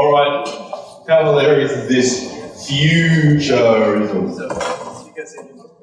All right, how hilarious is this? Futurism. I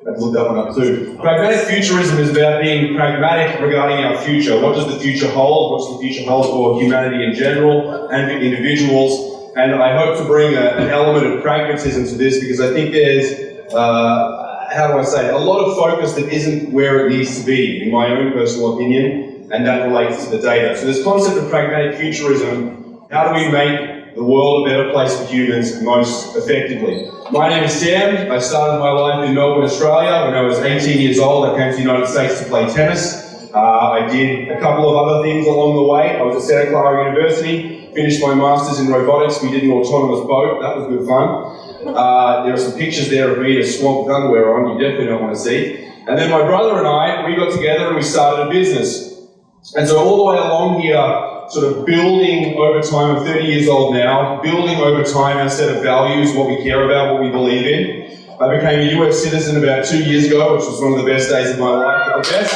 have to look that one up too. Pragmatic futurism is about being pragmatic regarding our future. What does the future hold? What does the future hold for humanity in general and for individuals? And I hope to bring an element of pragmatism to this because I think there's, how do I say it, a lot of focus that isn't where it needs to be, in my own personal opinion, and that relates to the data. So this concept of pragmatic futurism, how do we make the world a better place for humans most effectively? My name is Sam. I started my life in Melbourne, Australia. When I was 18 years old, I came to the United States to play tennis. I did a couple of other things along the way. I was at Santa Clara University, finished my master's in robotics. We did an autonomous boat. That was good fun. There are some pictures there of me in a swamp with underwear on. You definitely don't want to see. And then my brother and I, we got together and we started a business. And so all the way along here, sort of building over time, I'm 30 years old now, building over time our set of values, what we care about, what we believe in. I became a US citizen about 2 years ago, which was one of the best days of my life. But the best,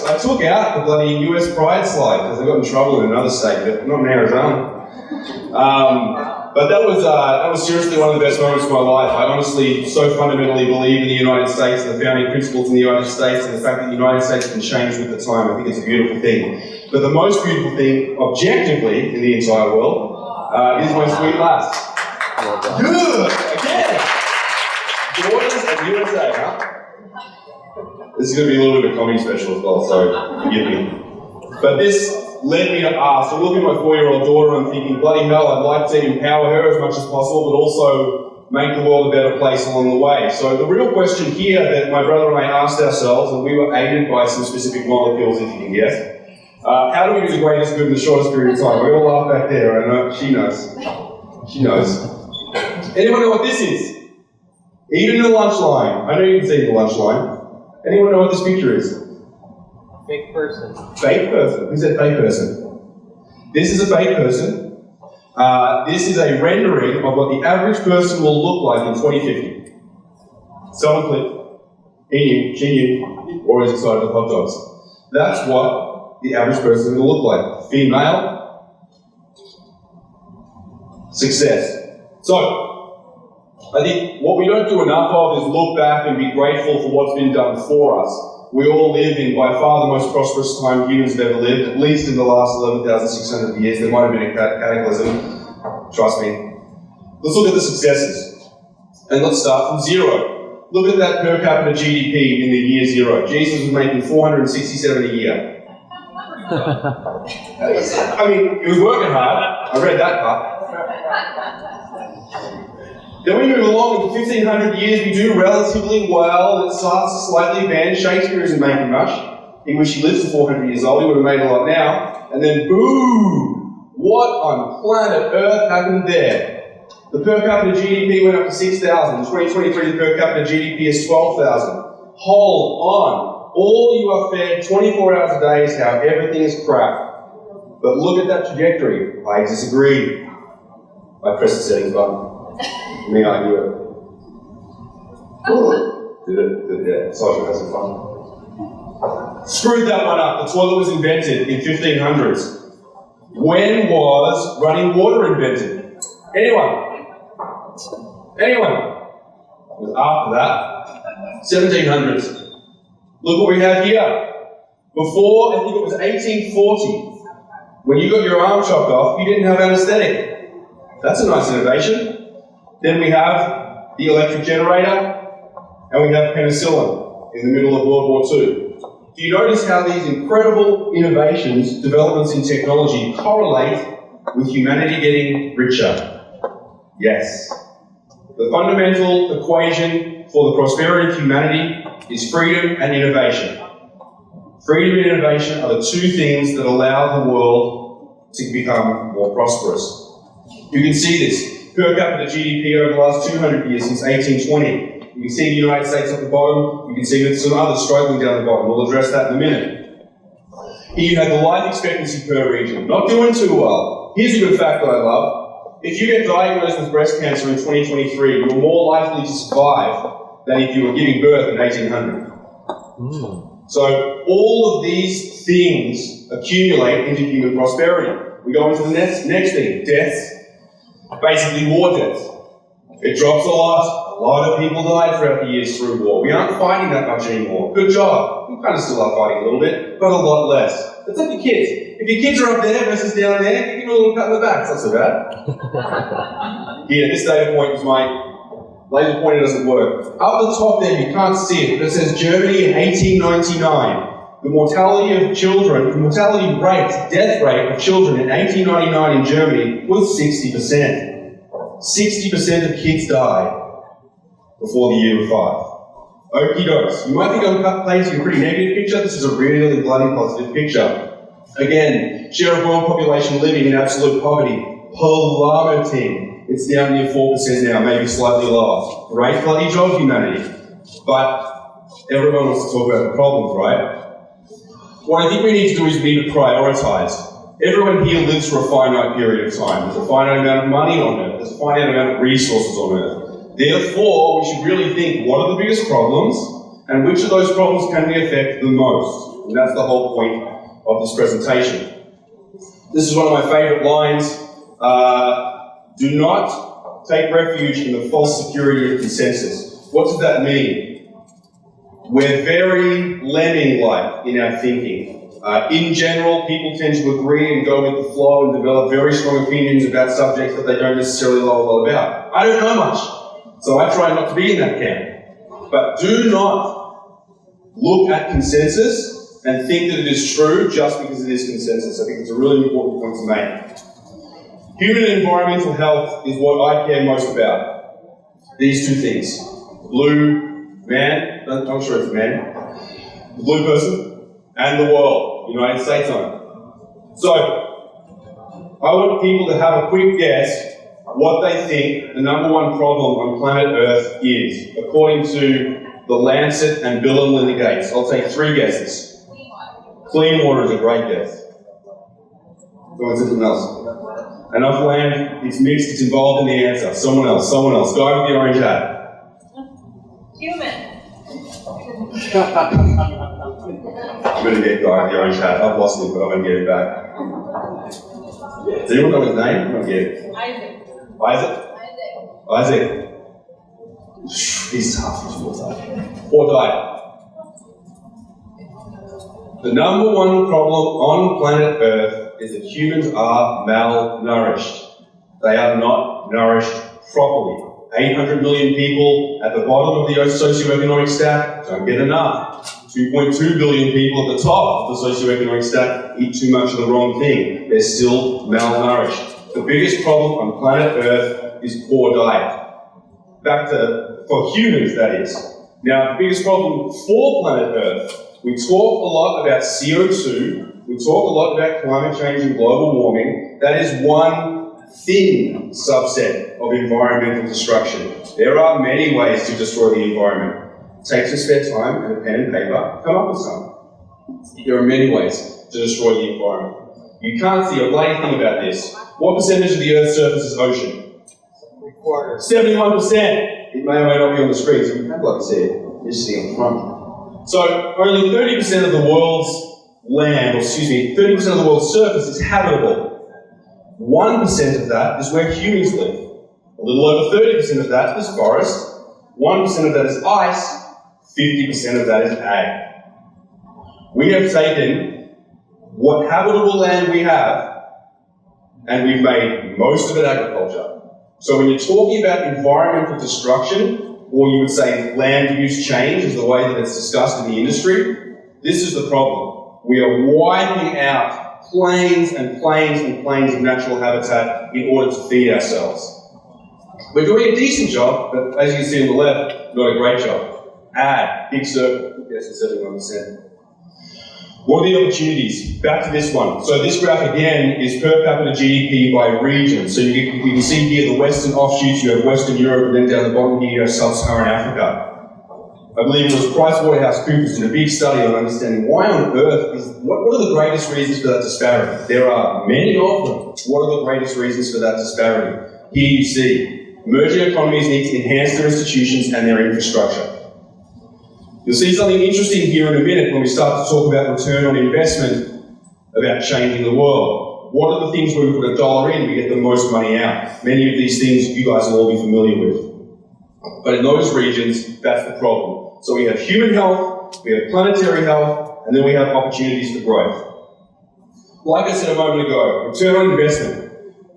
I took out the bloody US pride slide because I got in trouble in another state, but not in Arizona. But that was seriously one of the best moments of my life. I honestly so fundamentally believe in the United States and the founding principles in the United States and the fact that the United States can change with the time. I think it's a beautiful thing. But the most beautiful thing, objectively, in the entire world, is my sweet lass. Good! Again! Daughters of USA, huh? This is going to be a little bit of a comedy special as well, so forgive me. But this led me to ask, so looking at my 4-year-old daughter and thinking, bloody hell, I'd like to empower her as much as possible, but also make the world a better place along the way. So the real question here that my brother and I asked ourselves, and we were aided by some specific molecules, if you can guess, how do we do the greatest good in the shortest period of time? We all laugh back there, I know, she knows. She knows. Anyone know what this is? Even in the lunch line. I know you can see the lunch line. Anyone know what this picture is? Fake person. Fake person. Who said fake person? This is a fake person. This is a rendering of what the average person will look like in 2050. Someone click. He knew, she knew, always excited with hot dogs. That's what the average person will look like. Female. Success. So, I think what we don't do enough of is look back and be grateful for what's been done for us. We all live in, by far, the most prosperous time humans have ever lived, at least in the last 11,600 years. There might have been a cataclysm, trust me. Let's look at the successes. And let's start from zero. Look at that per capita GDP in the year zero. Jesus was making $467 a year. I mean, he was working hard. I read that part. Then we move along into 1500 years, we do relatively well. It starts to slightly bend. Shakespeare isn't making much. He wished he lived to 400 years old, he would have made a lot now. And then boom! What on planet Earth happened there? The per capita GDP went up to 6,000. In 2023, the per capita GDP is 12,000. Hold on. All you are fed 24 hours a day is how everything is crap. But look at that trajectory. I disagree. I pressed the settings button. Me, I knew it. Did it? Yeah, Sasha has some fun. Screwed that one up. The toilet was invented in 1500s. When was running water invented? Anyone? Anyone? It was after that. 1700s. Look what we have here. Before, I think it was 1840, when you got your arm chopped off, you didn't have anesthetic. That's a nice innovation. Then we have the electric generator, and we have penicillin in the middle of World War II. Do you notice how these incredible innovations, developments in technology, correlate with humanity getting richer? Yes. The fundamental equation for the prosperity of humanity is freedom and innovation. Freedom and innovation are the two things that allow the world to become more prosperous. You can see this. Per capita GDP over the last 200 years, since 1820. You can see the United States at the bottom. You can see with some others struggling down the bottom. We'll address that in a minute. Here you have the life expectancy per region. Not doing too well. Here's a good fact that I love. If you get diagnosed with breast cancer in 2023, you're more likely to survive than if you were giving birth in 1800. So all of these things accumulate into human prosperity. We go into the next thing, deaths, basically war deaths. It drops a lot. A lot of people died throughout the years through war. We aren't fighting that much anymore. Good job. We kind of still are fighting a little bit, but a lot less. It's like your kids. If your kids are up there versus down there, you give them a little pat in the back. It's not so bad. Here, this data point is my laser pointer doesn't work. Up the top there, you can't see it, but it says Germany in 1899. The mortality of children, the mortality rate, death rate of children in 1899 in Germany was 60%. 60% of kids died before the year of 5. Okie dokes. You might think I'm painting a pretty negative picture. This is a really bloody positive picture. Again, share of world population living in absolute poverty, plummeting. It's down near 4% now, maybe slightly lower. Great bloody job, humanity. But everyone wants to talk about the problems, right? What I think we need to do is we need to prioritise. Everyone here lives for a finite period of time. There's a finite amount of money on Earth. There's a finite amount of resources on Earth. Therefore, we should really think, what are the biggest problems, and which of those problems can we affect the most? And that's the whole point of this presentation. This is one of my favourite lines. Do not take refuge in the false security of consensus. What does that mean? We're very lemming-like in our thinking. In general, people tend to agree and go with the flow and develop very strong opinions about subjects that they don't necessarily know a lot about. I don't know much, so I try not to be in that camp. But do not look at consensus and think that it is true just because it is consensus. I think it's a really important point to make. Human and environmental health is what I care most about. These two things. Blue man, I'm sure it's a man, the blue person, and the world, United States on. So, I want people to have a quick guess what they think the number one problem on planet Earth is, according to the Lancet and Bill and Melinda Gates. I'll take 3 guesses. Clean water is a great guess. Go on, something else. Enough land, it's mixed, it's involved in the answer. Someone else. Guy with the orange hat. Human. I'm going to get Guy with the orange hat. I've lost him, but I'm going to get it back. Does anyone know his name? I'm going to get it. Isaac. He's tough, he's real tough. Or diet. The number one problem on planet Earth is that humans are malnourished. They are not nourished properly. 800 million people at the bottom of the socioeconomic stack don't get enough. 2.2 billion people at the top of the socioeconomic stack eat too much of the wrong thing. They're still malnourished. The biggest problem on planet Earth is poor diet. For humans, that is. Now, the biggest problem for planet Earth, we talk a lot about CO2, we talk a lot about climate change and global warming. That is one thin subset of environmental destruction. There are many ways to destroy the environment. Take some spare time and a pen and paper, come up with some. There are many ways to destroy the environment. You can't see a bloody thing about this. What percentage of the Earth's surface is ocean? 71%. It may or may not be on the screen, so you can't bloody see it. You're just sitting on the front. So only 30% of the world's land, 30% of the world's surface is habitable. 1% of that is where humans live. A little over 30% of that is forest. 1% of that is ice. 50% of that is ag. We have taken what habitable land we have, and we've made most of it agriculture. So when you're talking about environmental destruction, or you would say land use change is the way that it's discussed in the industry, this is the problem. We are wiping out planes and planes and planes of natural habitat in order to feed ourselves. We're doing a decent job, but as you can see on the left, not a great job. Big circle, yes, it's 71%. What are the opportunities? Back to this one. So this graph again is per capita GDP by region. So you can see here the western offshoots, you have Western Europe, and then down the bottom here you have Sub-Saharan Africa. I believe it was PricewaterhouseCoopers did a big study on understanding why on earth what are the greatest reasons for that disparity? There are many of them. What are the greatest reasons for that disparity? Here you see, emerging economies need to enhance their institutions and their infrastructure. You'll see something interesting here in a minute when we start to talk about return on investment about changing the world. What are the things where we put a dollar in, we get the most money out? Many of these things you guys will all be familiar with. But in those regions, that's the problem. So we have human health, we have planetary health, and then we have opportunities for growth. Like I said a moment ago, return on investment.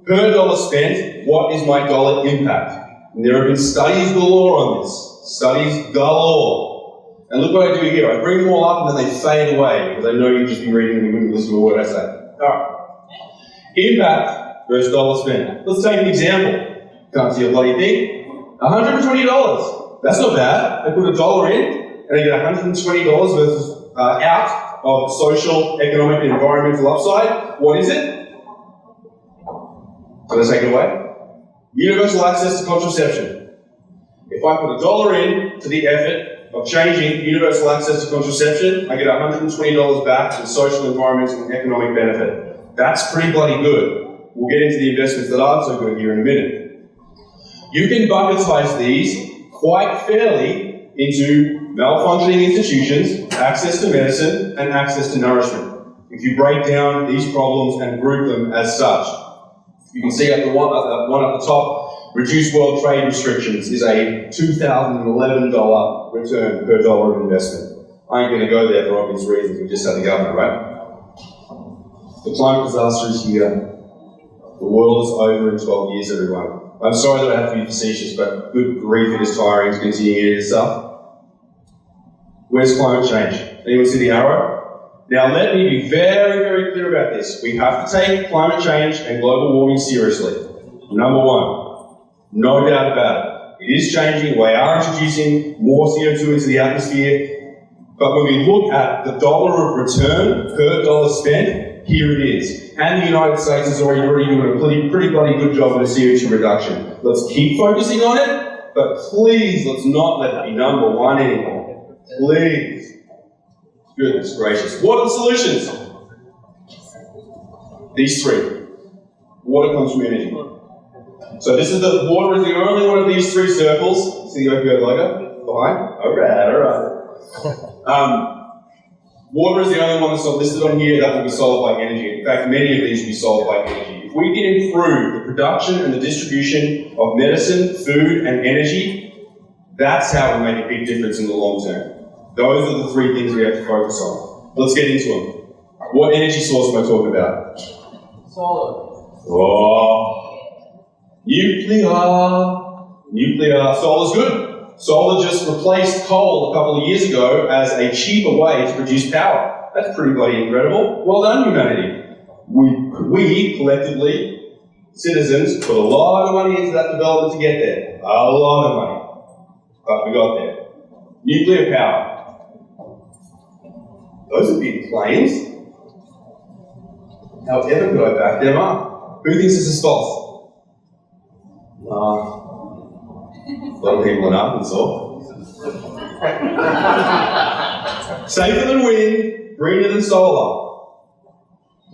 Per dollar spent, what is my dollar impact? And there have been studies galore on this. Studies galore. And look what I do here. I bring them all up and then they fade away because I know you've just been reading and you wouldn't listen to what I say. Alright. Impact versus dollar spent. Let's take an example. Can't see a bloody thing. $120. That's not bad. I put a dollar in and I get $120 versus out of social, economic, and environmental upside. What is it? Can I take it away? Universal access to contraception. If I put a dollar in to the effort of changing universal access to contraception, I get $120 back in social, environmental, and economic benefit. That's pretty bloody good. We'll get into the investments that aren't so good here in a minute. You can bucketize these quite fairly into malfunctioning institutions, access to medicine, and access to nourishment. If you break down these problems and group them as such, you can see at the one at the top, reduced world trade restrictions is a $2,011 return per dollar of investment. I ain't going to go there for obvious reasons, we just had the government, right? The climate disaster is here. The world is over in 12 years, everyone. I'm sorry that I have to be facetious, but good grief, it is tiring to continue hearing this stuff. Where's climate change? Anyone see the arrow? Now let me be very, very clear about this. We have to take climate change and global warming seriously. Number one, no doubt about it. It is changing. We are introducing more CO2 into the atmosphere. But when we look at the dollar of return per dollar spent, here it is. And the United States is already doing a pretty bloody good job with CO2 reduction. Let's keep focusing on it, but please let's not let it be number one anymore. Please. Goodness gracious. What are the solutions? These three. Water comes from energy. So this is the water is the only one of these three circles. See the opioid logo behind? Alright. Water is the only one that's not listed on here that will be solved by energy. In fact, many of these will be solved by energy. If we can improve the production and the distribution of medicine, food, and energy, that's how we make a big difference in the long term. Those are the three things we have to focus on. Let's get into them. What energy source am I talking about? Solar. Oh. Nuclear. Solar's good. Solar just replaced coal a couple of years ago as a cheaper way to produce power. That's pretty bloody incredible. Well done, humanity. We collectively, citizens, put a lot of money into that development to get there. A lot of money. But we got there. Nuclear power. Those are big claims. However could I back them up? Who thinks this is false? A lot of people in Arkansas. Safer than wind, greener than solar.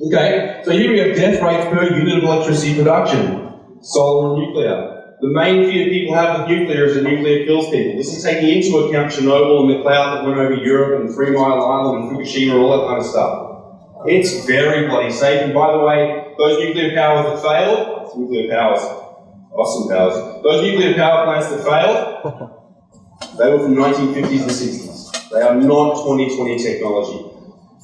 Okay, so here we have death rates per unit of electricity production. Solar and nuclear. The main fear people have with nuclear is that nuclear kills people. This is taking into account Chernobyl and the cloud that went over Europe and 3 Mile Island and Fukushima, all that kind of stuff. It's very bloody safe. And by the way, those nuclear powers that failed, nuclear powers, awesome powers, those nuclear power plants that failed, they were from 1950s and 60s. They are not 2020 technology.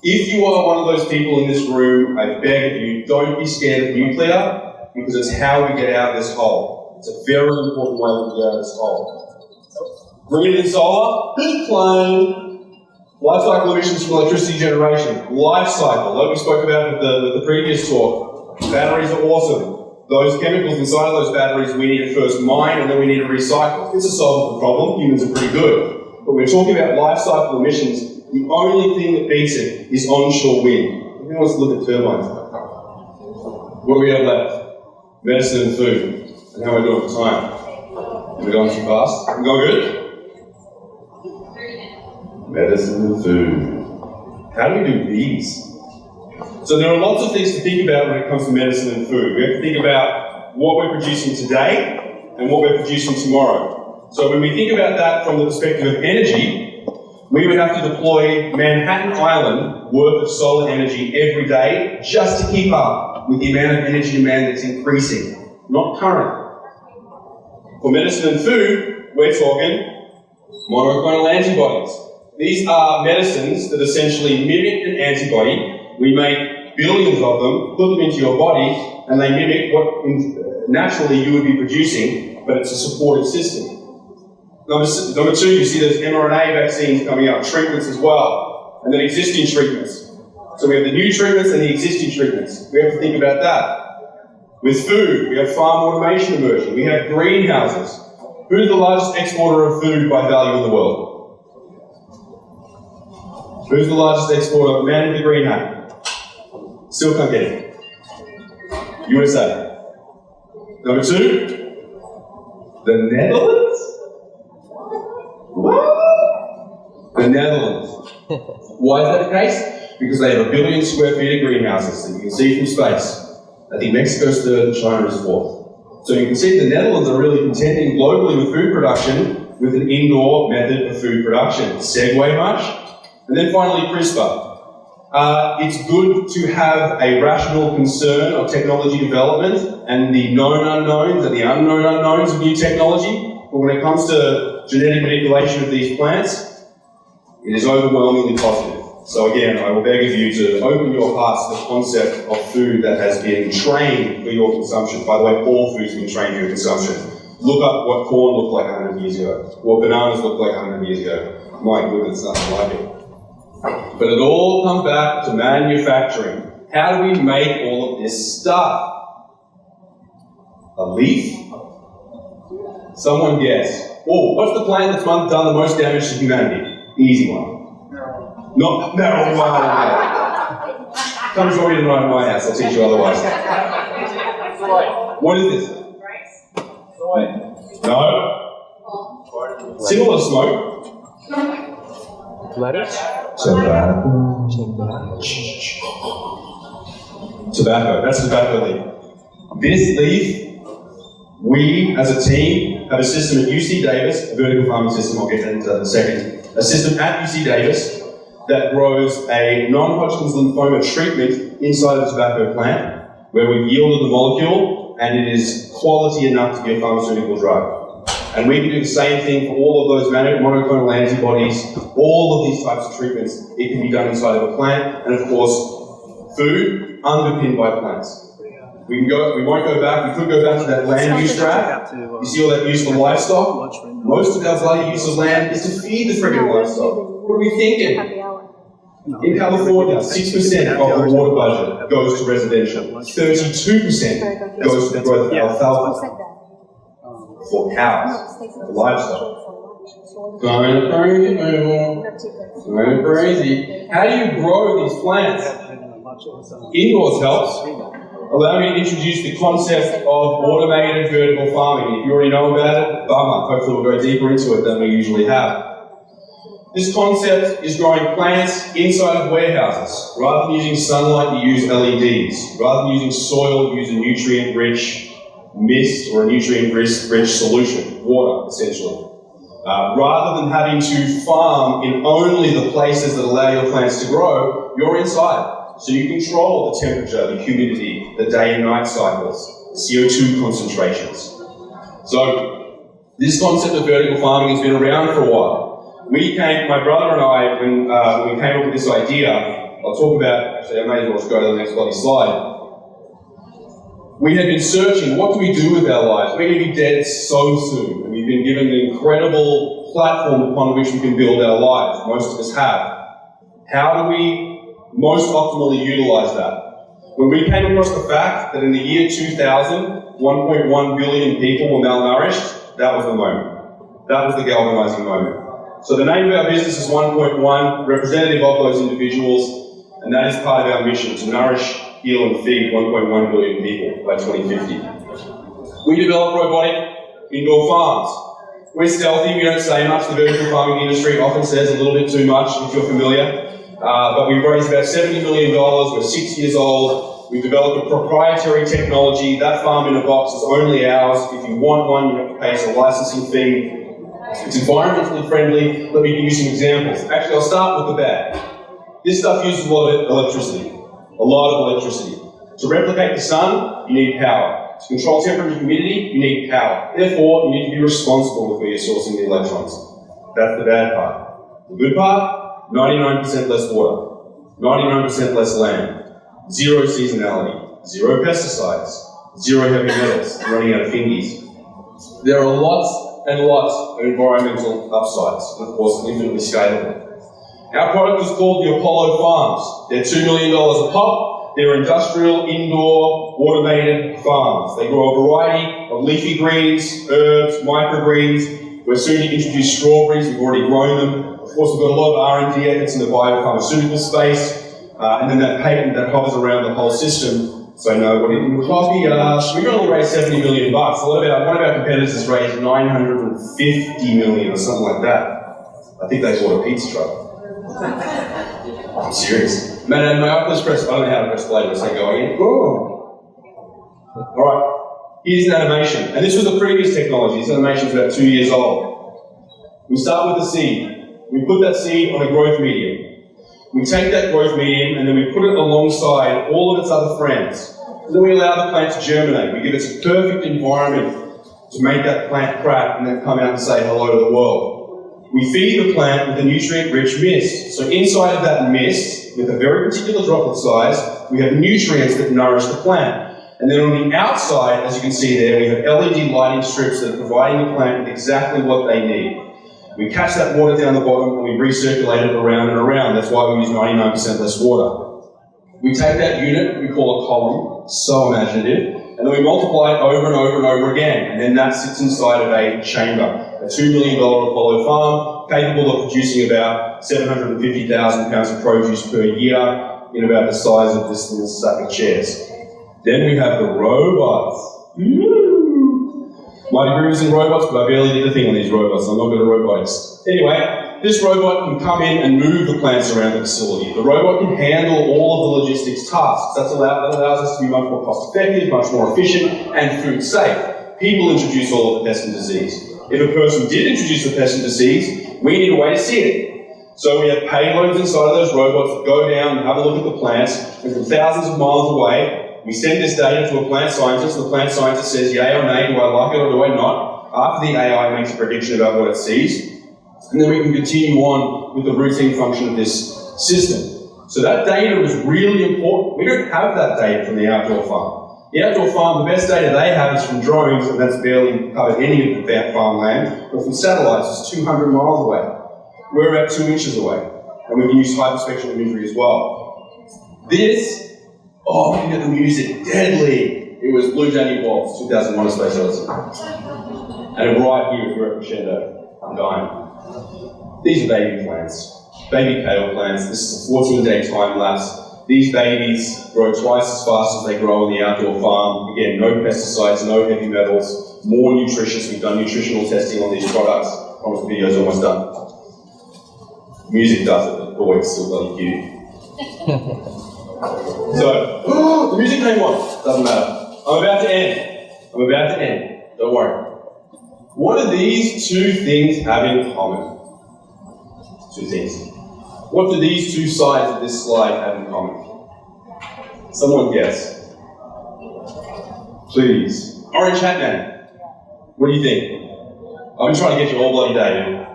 If you are one of those people in this room, I beg of you, don't be scared of nuclear, because it's how we get out of this hole. It's a very important way to get out of this hole. Green and solar, big claim. Life cycle emissions from electricity generation. Life cycle, like we spoke about with the previous talk. Batteries are awesome. Those chemicals inside of those batteries we need to first mine and then we need to recycle. It's a solvable problem. Humans are pretty good. But we're talking about life cycle emissions. The only thing that beats it is onshore wind. Who wants to look at turbines? What do we have left? Medicine and food. And how are we doing for time? Are we going too fast? Are we going good? Medicine and food. How do we do these? So there are lots of things to think about when it comes to medicine and food. We have to think about what we're producing today and what we're producing tomorrow. So when we think about that from the perspective of energy, we would have to deploy Manhattan Island worth of solar energy every day just to keep up with the amount of energy demand that's increasing, not current. For medicine and food, we're talking monoclonal antibodies. These are medicines that essentially mimic an antibody. We make billions of them, put them into your body, and they mimic what naturally you would be producing, but it's a supportive system. Number two, you see those mRNA vaccines coming out, treatments as well, and then existing treatments. So we have the new treatments and the existing treatments. We have to think about that. With food, we have farm automation emerging. We have greenhouses. Who's the largest exporter of food by value in the world? Who's the largest exporter? Man with the green hat. Still can't get it. USA. Number two, the Netherlands? What? The Netherlands. Why is that the case? Because they have 1 billion square feet of greenhouses that you can see from space. I think Mexico's third and China is fourth. So you can see the Netherlands are really contending globally with food production with an indoor method of food production. Segue much? And then finally, CRISPR. It's good to have a rational concern of technology development and the known unknowns and the unknown unknowns of new technology. But when it comes to genetic manipulation of these plants, it is overwhelmingly positive. So again, I will beg of you to open your hearts to the concept of food that has been trained for your consumption. By the way, all foods have been trained for your consumption. Look up what corn looked like 100 years ago, what bananas looked like 100 years ago. My goodness, nothing like it. But it all comes back to manufacturing. How do we make all of this stuff? A leaf? Someone guess. Oh, what's the plant that's done the most damage to humanity? Easy one. Not marijuana. Come join me tonight in my house, I'll teach you otherwise. What is this? Rice. Soy. No. Similar to smoke. Lettuce? Tobacco. Tobacco. That's tobacco leaf. This leaf, we as a team have a system at UC Davis, a vertical farming system, I'll get into that in a second. A system at UC Davis that grows a non-Hodgkin's lymphoma treatment inside of a tobacco plant, where we've yielded the molecule and it is quality enough to be a pharmaceutical drug. And we can do the same thing for all of those monoclonal antibodies, all of these types of treatments. It can be done inside of a plant, and of course, food underpinned by plants. We won't go back, we could go back to that land use graph. You see all that use for livestock? Most of our bloody use of land is to feed the friggin' livestock. What are we thinking? In California, 6% of the water budget goes to residential. 32% goes to the growth of alfalfa. For cows, for livestock. Going crazy, going crazy. How do you grow these plants? Indoors helps. Allow me to introduce the concept of automated vertical farming. If you already know about it, bummer. Hopefully we'll go deeper into it than we usually have. This concept is growing plants inside of warehouses. Rather than using sunlight, you use LEDs. Rather than using soil, you use a nutrient-rich mist or a nutrient-rich solution, water, essentially. Rather than having to farm in only the places that allow your plants to grow, you're inside. So you control the temperature, the humidity, the day and night cycles, CO2 concentrations. So this concept of vertical farming has been around for a while. My brother and I, when we came up with this idea, I'll talk about, actually I may as well just go to the next bloody slide. We had been searching, what do we do with our lives? We're going to be dead so soon. And we've been given an incredible platform upon which we can build our lives. Most of us have. How do we most optimally utilize that? When we came across the fact that in the year 2000, 1.1 billion people were malnourished, that was the moment. That was the galvanizing moment. So the name of our business is 1.1, representative of those individuals, and that is part of our mission, to nourish, heal and feed 1.1 billion people by 2050. We develop robotic indoor farms. We're stealthy, we don't say much. The vertical farming industry often says a little bit too much, if you're familiar. But we've raised about $70 million, we're 6 years old. We've developed a proprietary technology. That farm in a box is only ours. If you want one, you have to pay us a licensing fee. It's environmentally friendly. Let me give you some examples. Actually, I'll start with the bag. This stuff uses a lot of electricity. A lot of electricity. To replicate the sun, you need power. To control temperature and humidity, you need power. Therefore, you need to be responsible with where you're sourcing the electrons. That's the bad part. The good part, 99% less water, 99% less land, zero seasonality, zero pesticides, zero heavy metals, running out of fingies. There are lots and lots of environmental upsides, and of course, infinitely scalable. Our product is called the Apollo Farms. They're $2 million a pop. They're industrial, indoor, automated farms. They grow a variety of leafy greens, herbs, microgreens. We're soon to introduce strawberries. We've already grown them. Of course, we've got a lot of R&D efforts in the biopharmaceutical space. And then that patent that hovers around the whole system. So nobody can copy us. We only raised $70 million. One of our competitors has raised $950 million or something like that. I think they bought a pizza truck. I'm serious. Man, my Oculus Quest, I don't know how to press play, but say go again. Alright, here's an animation. And this was the previous technology. This animation's about 2 years old. We start with the seed. We put that seed on a growth medium. We take that growth medium and then we put it alongside all of its other friends. And then we allow the plant to germinate. We give it a perfect environment to make that plant crack and then come out and say hello to the world. We feed the plant with a nutrient-rich mist. So inside of that mist, with a very particular droplet size, we have nutrients that nourish the plant. And then on the outside, as you can see there, we have LED lighting strips that are providing the plant with exactly what they need. We catch that water down the bottom and we recirculate it around and around. That's why we use 99% less water. We take that unit, we call a column, so imaginative, and then we multiply it over and over and over again. And then that sits inside of a chamber. A $2 million Apollo farm, capable of producing about 750,000 pounds of produce per year in about the size of this little stack of chairs. Then we have the robots. My degree was in robots, but I barely did a thing on these robots. I'm not good at robotics. Anyway, this robot can come in and move the plants around the facility. The robot can handle all of the logistics tasks. That allows us to be much more cost effective, much more efficient, and food safe. People introduce all of the pest and disease. If a person did introduce the pest and disease, we need a way to see it. So we have payloads inside of those robots that go down and have a look at the plants, and from thousands of miles away, we send this data to a plant scientist. The plant scientist says, yay or nay, do I like it or do I not? After the AI makes a prediction about what it sees, and then we can continue on with the routine function of this system. So that data is really important. We don't have that data from the outdoor farm. The outdoor farm, the best data they have is from drones, and that's barely covered any of the farmland, but from satellites, it's 200 miles away. We're about 2 inches away, and we can use hyperspectral imagery as well. This, oh, look at the music, deadly! It was Blue Danny Waltz, 2001: A Space Odyssey. And right here is where it crescendo. I'm dying. These are baby plants, baby kale plants. This is a 14-day time lapse. These babies grow twice as fast as they grow on the outdoor farm. Again, no pesticides, no heavy metals, more nutritious. We've done nutritional testing on these products. I promise the video's almost done. Music does it, but boy, it's still bloody cute. So, the music came on. Doesn't matter. I'm about to end. Don't worry. What do these two things have in common? Two things. What do these two sides of this slide have in common? Someone guess. Please. Orange Hat Man. What do you think? I've been trying to get you all bloody day, man.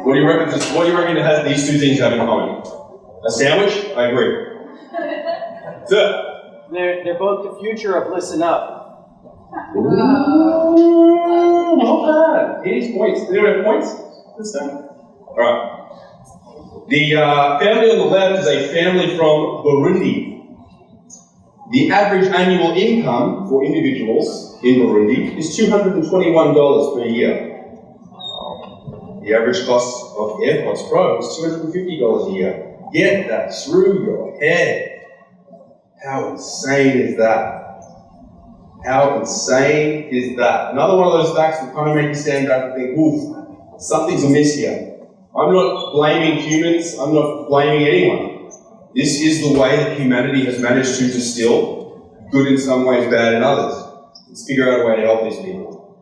What do you reckon it has these two things have in common? A sandwich? I agree. Sir? They're both the future of Listen Up. Ooh, not bad. Any points? Does anyone have points this time? Alright. The family on the left is a family from Burundi. The average annual income for individuals in Burundi is $221 per year. The average cost of AirPods Pro is $250 a year. Get that through your head. How insane is that? How insane is that? Another one of those facts that kind of make you stand back and think, oof, something's amiss here. I'm not blaming humans, I'm not blaming anyone. This is the way that humanity has managed to distill good in some ways, bad in others. Let's figure out a way to help these people.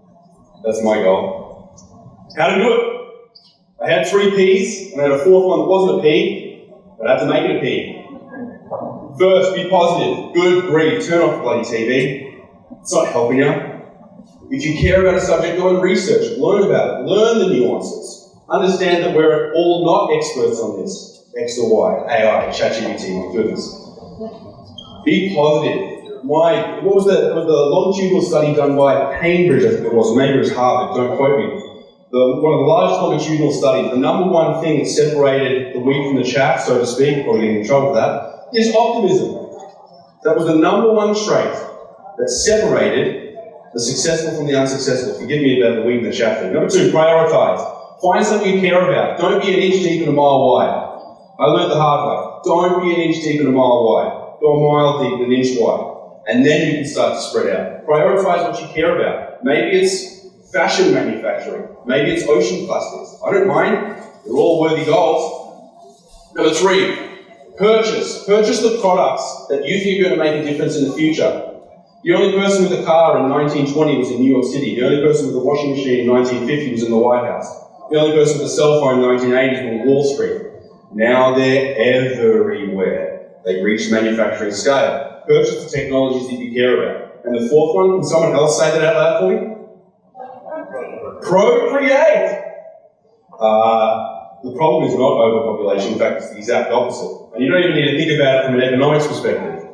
That's my goal. How to do it? I had 3 P's, and I had a 4th one that wasn't a P. but I have to make it a P. First, be positive. Good grief, turn off the bloody TV. It's not helping you. If you care about a subject, go and research it, learn about it, learn the nuances. Understand that we're all not experts on this. X or Y, AI, ChatGPT, my goodness. Be positive. What was the longitudinal study done by Cambridge, I think it was, maybe it was Harvard, don't quote me. One of the largest longitudinal studies, the number one thing that separated the wheat from the chaff, so to speak, probably getting in trouble for that, is optimism. That was the number one trait that separated the successful from the unsuccessful. Forgive me about the wheat and the chaff thing. Number two, prioritize. Find something you care about. Don't be an inch deep and a mile wide. I learned the hard way. Don't be an inch deep and a mile wide. Go a mile deep and an inch wide. And then you can start to spread out. Prioritize what you care about. Maybe it's fashion manufacturing. Maybe it's ocean plastics. I don't mind. They're all worthy goals. Number three, purchase. Purchase the products that you think are going to make a difference in the future. The only person with a car in 1920 was in New York City. The only person with a washing machine in 1950 was in the White House. The only person with a cell phone in the 1980s was on Wall Street. Now they're everywhere. They reach manufacturing scale. Purchase the technologies that you care about. And the fourth one, can someone else say that out loud for me? Procreate! The problem is not overpopulation, in fact it's the exact opposite. And you don't even need to think about it from an economics perspective.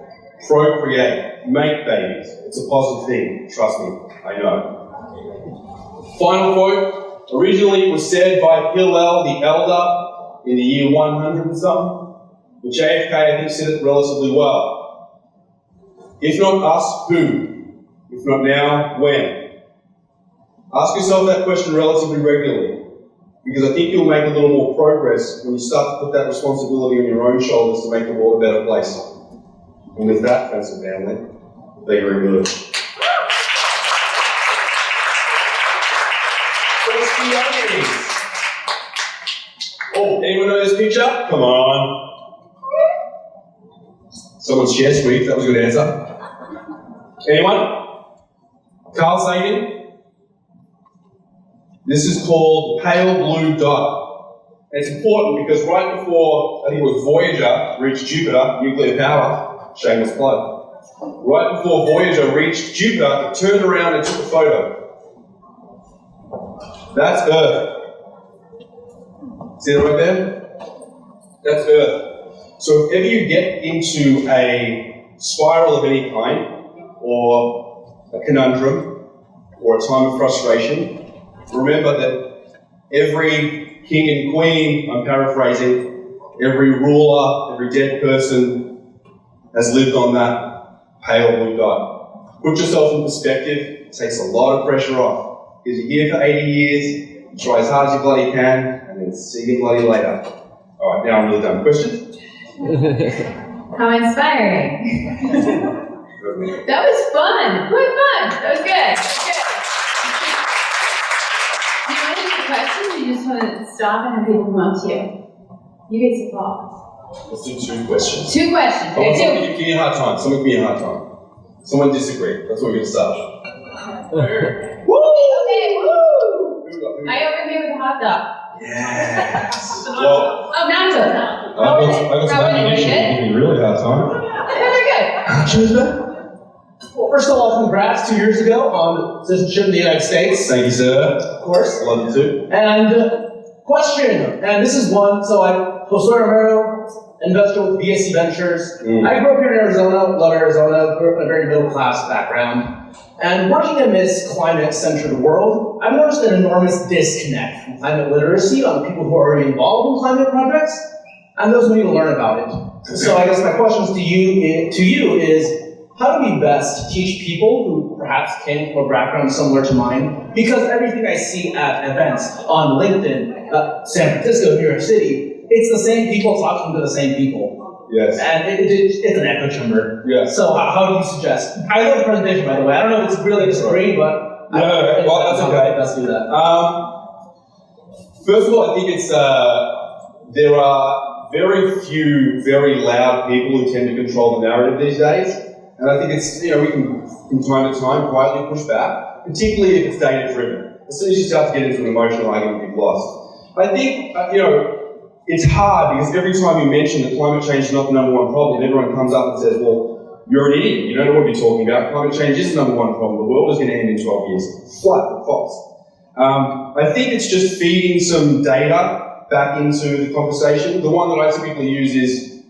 Procreate, make babies. It's a positive thing, trust me, I know. Final quote, originally it was said by Hillel the Elder in the year 100 and something, but JFK I think said it relatively well. If not us, who? If not now, when? Ask yourself that question relatively regularly, because I think you'll make a little more progress when you start to put that responsibility on your own shoulders to make the world a better place. And with that, friends and family, thank you very much. Oh, anyone know this picture? Come on. Someone's chair squeaked, that was a good answer. Anyone? Carl Sagan? This is called the pale blue dot. And it's important because right before, I think it was Voyager reached Jupiter, nuclear power, shameless plug. Right before Voyager reached Jupiter, it turned around and took a photo. That's Earth. See that right there? That's Earth. So if ever you get into a spiral of any kind, or a conundrum, or a time of frustration, remember that every king and queen, I'm paraphrasing, every ruler, every dead person has lived on that pale blue dot. Put yourself in perspective, it takes a lot of pressure off. Because you're here for 80 years, you try as hard as you bloody can, and then see you bloody later. Alright, now I'm really done. Questions? How inspiring. That was fun. What fun. That was good. Do you want to ask questions or you just want to stop and have people come up to you? You get to call. Let's do two questions. Two questions. Someone Okay, give me a hard time. Someone give me a hard time. Someone disagree. That's what we're going to start. Woo! Okay, woo! I over here with the hot dog. Yes. Well, Oh, nachos. I got some ammunition to give me a really hard time. They're good. Cheers, man. Well, first of all, congrats 2 years ago on citizenship in the United States. Thank you, sir. Of course. Love you too. And question, and this is one, so I'm Josue Romero, investor with BSC Ventures. I grew up here in Arizona, love Arizona, grew up in a very middle class background. And working in this climate-centered world, I've noticed an enormous disconnect from climate literacy on people who are already involved in climate projects and those who need to learn about it. So I guess my questions to you is, how do we best teach people who perhaps came from a background similar to mine? Because everything I see at events on LinkedIn, San Francisco, New York City, it's the same people talking to the same people. Yes. And it's an echo chamber. Yes. So how do you suggest? I love the presentation, by the way. I don't know if it's really disagree, but no, well, that's okay. Let's do that. First of all, I think it's there are very few very loud people who tend to control the narrative these days. And I think it's, we can, from time to time, quietly push back, particularly if it's data-driven. As soon as you start to get into an emotional argument, you've lost. I think, it's hard because every time you mention that climate change is not the number one problem, everyone comes up and says, well, you're an idiot, you don't know what you're talking about. Climate change is the number one problem. The world is going to end in 12 years. Flat, false. I think it's just feeding some data back into the conversation. The one that I typically use is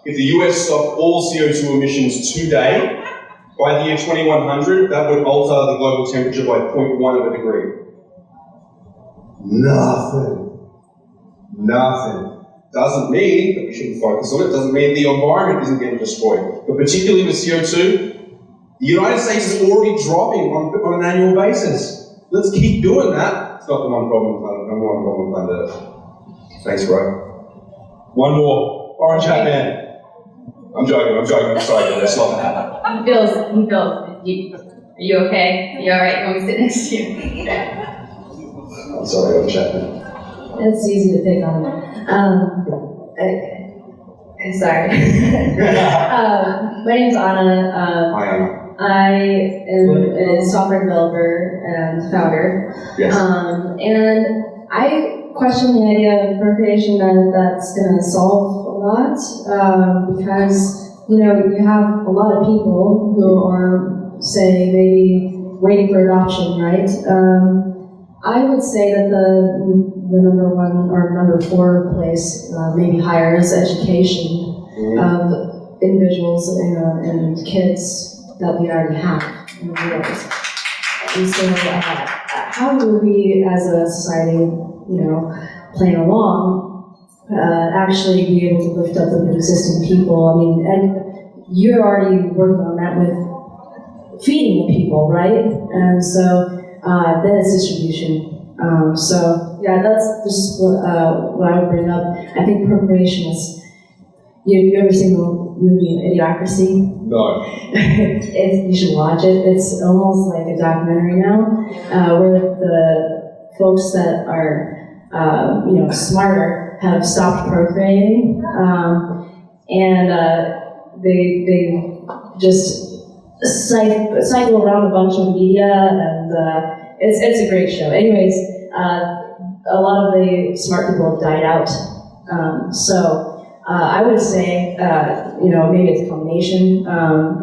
if the US stopped all CO2 emissions today, by the year 2100, that would alter the global temperature by 0.1 of a degree. Nothing. Doesn't mean that we shouldn't focus on it, doesn't mean the environment isn't getting destroyed. But particularly with CO2, the United States is already dropping on an annual basis. Let's keep doing that. It's not the one problem with planet Earth. Thanks, bro. One more. Orange hat man. I'm joking, I'm sorry, that's not that. He feels, are you okay? Are you alright? You want me to sit next to you? I'm sorry, orange hat man. It's easy to pick on. Sorry. My name's Anna. Hi, Anna. I am a software developer and founder. Yes. And I question the idea of procreation that's going to solve a lot, because, you have a lot of people who are, say, maybe waiting for adoption, right? I would say that the number one or number 4 place, maybe higher, is education of individuals and kids that we already have in the world. And so, how do we, as a society, playing along, actually be able to lift up the existing people? I mean, and you're already working on that with feeding the people, right? And so then it's distribution. So yeah, that's just what I would bring up. I think procreation is. You ever seen the movie Idiocracy? No. You should watch it. It's almost like a documentary now, where the folks that are smarter have stopped procreating, and they just cycle around a bunch of media, and it's a great show. Anyways, a lot of the smart people have died out, so. I would say, maybe it's a combination,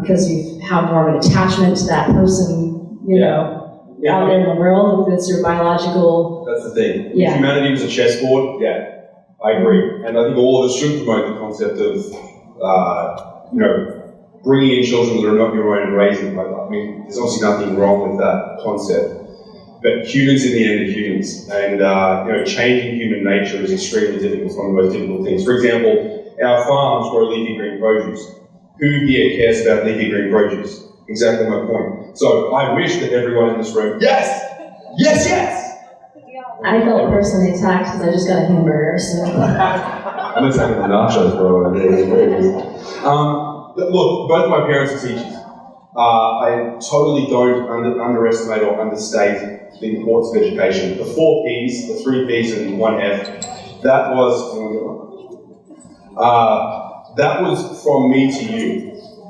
because you have more of an attachment to that person, out there in the world, if it's your biological. That's the thing. Yeah. If humanity was a chessboard, yeah, I agree. And I think all of us should promote the concept of, bringing in children that are not your own and raising them. I mean, there's obviously nothing wrong with that concept. But humans in the end are humans, and changing human nature is extremely difficult. It's one of the most difficult things. For example, our farms grow leafy green produce. Who here cares about leafy green produce? Exactly my point. So I wish that everyone in this room, yes! I felt personally attacked because I just got a hamburger, so. I'm attacking the nachos, bro. Look, both my parents are teachers. I totally don't underestimate or understate the importance of education. The 4 Ps, the 3 Ps and 1 F, that was from me to you,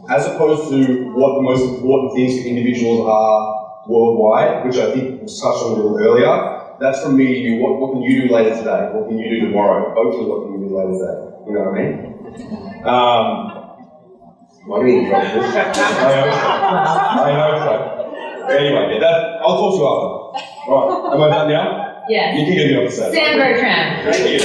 as opposed to what the most important things for individuals are worldwide, which I think was touched on a little earlier. That's from me to you. What can you do later today? What can you do tomorrow? Hopefully, what can you do later today? You know what I mean? Might be in trouble. I hope so. Anyway, I'll talk to you after. Right, am I done now? Yes. You can get me off the stage. Sam Bertram. Thank you.